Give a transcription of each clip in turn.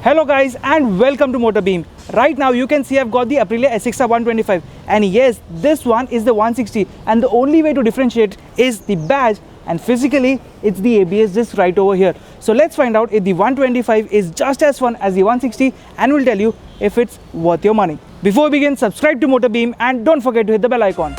Hello guys and welcome to Motorbeam. Right now you can see I've got the Aprilia SXR 125 and yes, this one is the 160 and the only way to differentiate is the badge and physically it's the ABS disc right over here. So let's find out if the 125 is just as fun as the 160 and we'll tell you if it's worth your money. Before we begin, subscribe to Motorbeam and don't forget to hit the bell icon.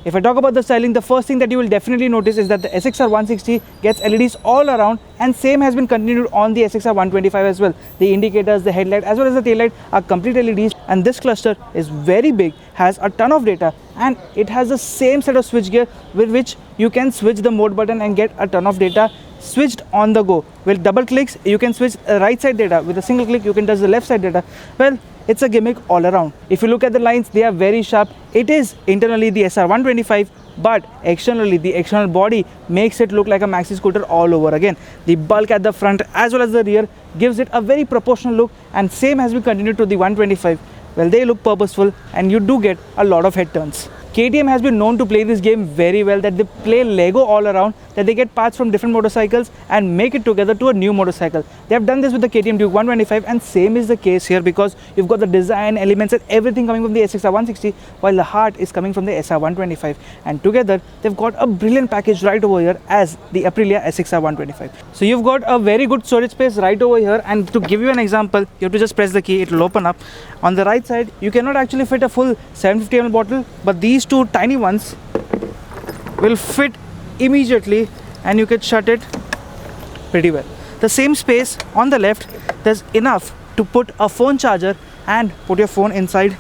If I talk about the styling, the first thing that you will definitely notice is that the SXR 160 gets LEDs all around and same has been continued on the SXR 125 as well. The indicators, the headlight as well as the tail light are complete LEDs and this cluster is very big, has a ton of data and it has the same set of switchgear with which you can switch the mode button and get a ton of data switched on the go. With double clicks you can switch right side data, with a single click you can touch the left side data. Well, it's a gimmick all around. If you look at the lines, they are very sharp. It is internally the SR 125 but externally the external body makes it look like a maxi scooter all over again. The bulk at the front as well as the rear gives it a very proportional look and same has been continued to the 125. Well, they look purposeful and you do get a lot of head turns. KTM has been known to play this game very well, that they play Lego all around, that they get parts from different motorcycles and make it together to a new motorcycle. They have done this with the KTM Duke 125 and same is the case here because you've got the design elements and everything coming from the SXR 160 while the heart is coming from the SR 125 and together they've got a brilliant package right over here as the Aprilia SXR 125. So you've got a very good storage space right over here, and to give you an example, you have to just press the key, it will open up. On the right side you cannot actually fit a full 750 ml bottle, but these two tiny ones will fit immediately and you can shut it pretty well. The same space on the left, there's enough to put a phone charger and put your phone inside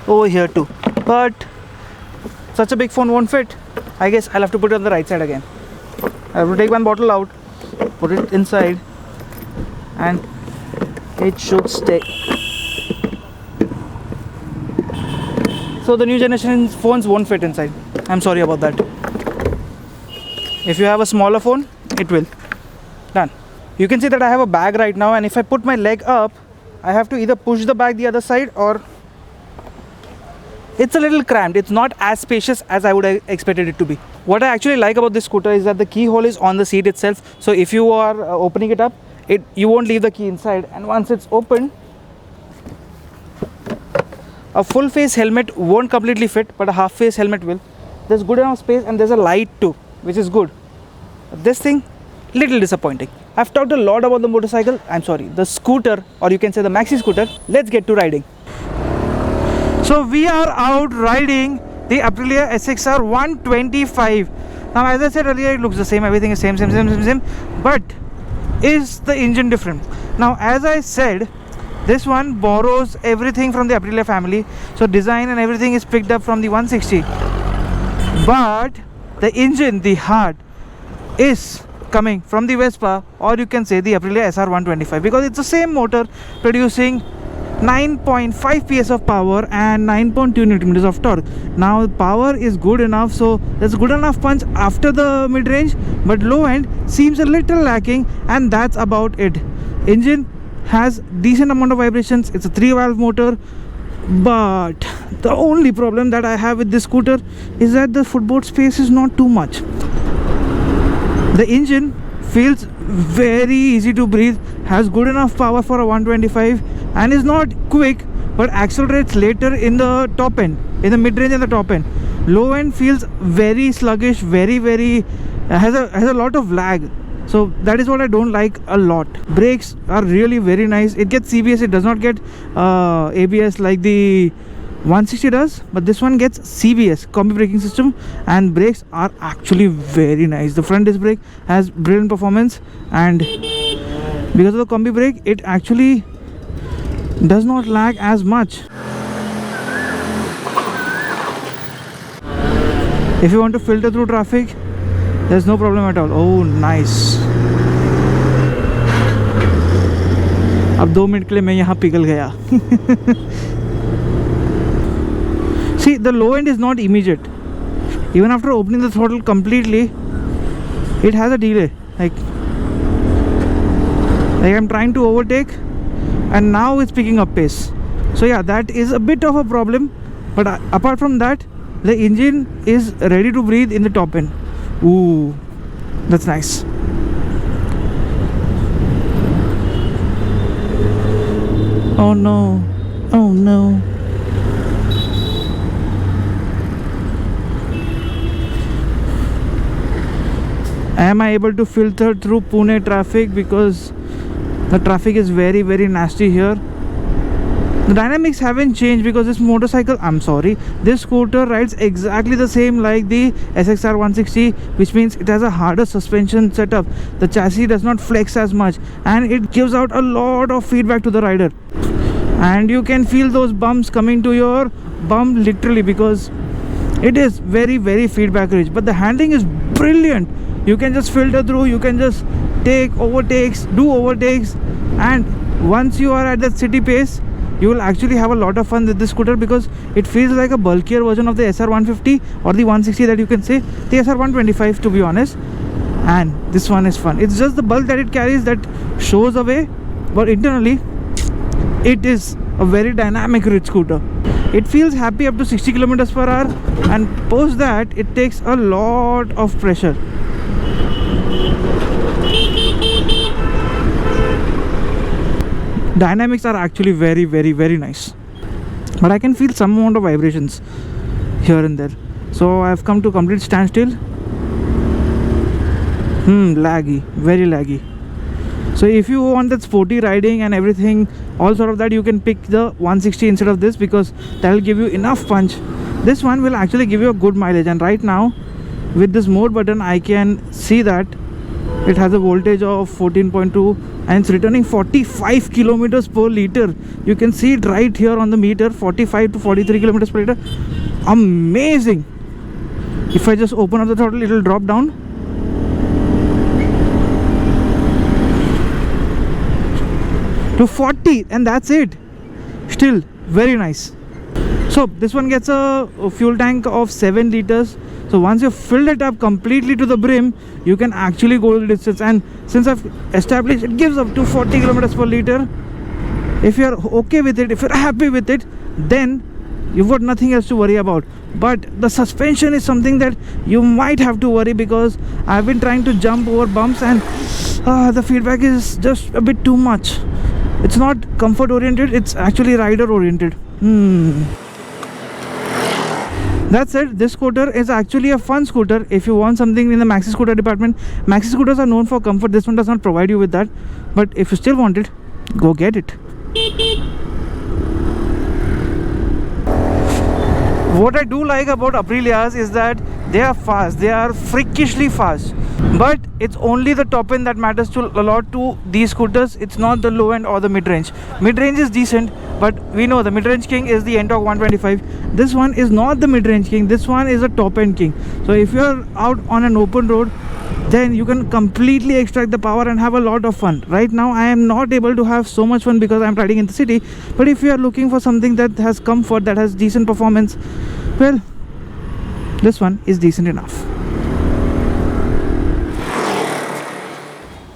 over here too, but such a big phone won't fit. I guess I'll have to put it on the right side again. I have to take one bottle out, put it inside and it should stay. So the new generation phones won't fit inside. I'm sorry about that. If you have a smaller phone, it will. Done. You can see that I have a bag right now, and if I put my leg up, I have to either push the bag the other side or it's a little cramped. It's not as spacious as I would have expected it to be. What I actually like about this scooter is that the keyhole is on the seat itself. So if you are opening it up, you won't leave the key inside, and once it's open, a full face helmet won't completely fit, but a half face helmet will. There's good enough space and there's a light too, which is good. This thing, little disappointing. I've talked a lot about the scooter, or you can say the maxi scooter. Let's get to riding. So we are out riding the Aprilia SXR 125. Now as I said earlier, it looks the same, everything is same, but is the engine different? Now as I said, this one borrows everything from the Aprilia family, so design and everything is picked up from the 160, but the engine, the heart, is coming from the Vespa, or you can say the Aprilia SR 125, because it's the same motor producing 9.5 PS of power and 9.2 Nm of torque. Now power is good enough, so there's good enough punch after the mid-range, but low end seems a little lacking, and that's about it. Engine has decent amount of vibrations. It's a 3-valve motor, but the only problem that I have with this scooter is that the footboard space is not too much. The engine feels very easy to breathe, has good enough power for a 125 and is not quick, but accelerates later in the top end, in the mid-range and the top end. Low end feels very sluggish, has a lot of lag. So that is what I don't like a lot. Brakes are really very nice. It gets CBS, it does not get ABS like the 160 does, but this one gets CBS, combi braking system, and brakes are actually very nice. The front disc brake has brilliant performance, and because of the combi brake, it actually does not lag as much. If you want to filter through traffic, there's no problem at all. Oh, nice. अब 2 minute के लिए मैं यहाँ पिघल गया. See, the low end is not immediate. Even after opening the throttle completely, it has a delay. Like I'm trying to overtake and now it's picking up pace. So yeah, that is a bit of a problem, but apart from that, the engine is ready to breathe in the top end. Ooh, that's nice. Oh no, oh no. Am I able to filter through Pune traffic, because the traffic is very nasty here. The dynamics haven't changed because this motorcycle, I'm sorry, this scooter rides exactly the same like the SXR 160, which means it has a harder suspension setup. The chassis does not flex as much and it gives out a lot of feedback to the rider, and you can feel those bumps coming to your bum literally, because it is very feedback rich. But the handling is brilliant. You can just filter through, you can just take overtakes, do overtakes, and once you are at that city pace, you will actually have a lot of fun with this scooter, because it feels like a bulkier version of the SR 150 or the 160 that you can say, the SR 125 to be honest. And this one is fun. It's just the bulk that it carries that shows away, but internally it is a very dynamic rich scooter. It feels happy up to 60 kilometers per hour, and post that it takes a lot of pressure. Dynamics are actually very nice, but I can feel some amount of vibrations here and there. So I've come to complete standstill. Laggy, very laggy. So if you want that sporty riding and everything, all sort of that, you can pick the 160 instead of this, because that will give you enough punch. This one will actually give you a good mileage, and right now with this mode button I can see that it has a voltage of 14.2 and it's returning 45 kilometers per liter. You can see it right here on the meter, 45 to 43 kilometers per liter. Amazing. If I just open up the throttle, it will drop down. To 40, and that's it. Still very nice. So this one gets a fuel tank of 7 liters. So once you've filled it up completely to the brim, you can actually go the distance. And since I've established it gives up to 40 kilometers per liter, if you're okay with it, if you're happy with it, then you've got nothing else to worry about. But the suspension is something that you might have to worry, because I've been trying to jump over bumps and the feedback is just a bit too much. It's not comfort oriented, it's actually rider oriented. That said, this scooter is actually a fun scooter if you want something in the maxi scooter department. Maxi scooters are known for comfort. This one does not provide you with that, but if you still want it, go get it. What I do like about Aprilias is that they are fast, they are freakishly fast, but it's only the top end that matters a lot to these scooters. It's not the low end or the mid-range. Mid-range is decent, but we know the mid-range king is the NTORQ 125. This one is not the mid-range king, this one is a top end king. So if you're out on an open road, then you can completely extract the power and have a lot of fun. Right now I am not able to have so much fun because I'm riding in the city, but if you are looking for something that has comfort, that has decent performance, well, this one is decent enough.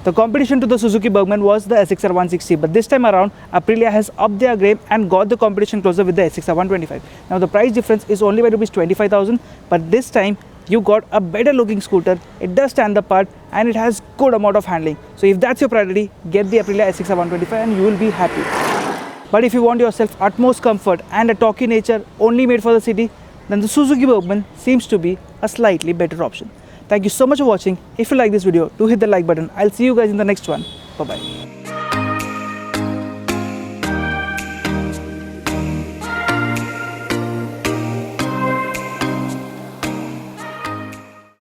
The competition to the Suzuki Bergman was the SXR 160, but this time around Aprilia has upped their game and got the competition closer with the SXR 125. Now the price difference is only by rupees 25,000, but this time you got a better looking scooter. It does stand the part and it has good amount of handling. So if that's your priority, get the Aprilia SXR 125 and you will be happy. But if you want yourself utmost comfort and a talky nature only made for the city, then the Suzuki Bergman seems to be a slightly better option. Thank you so much for watching. If you like this video, do hit the like button. I'll see you guys in the next one. Bye bye.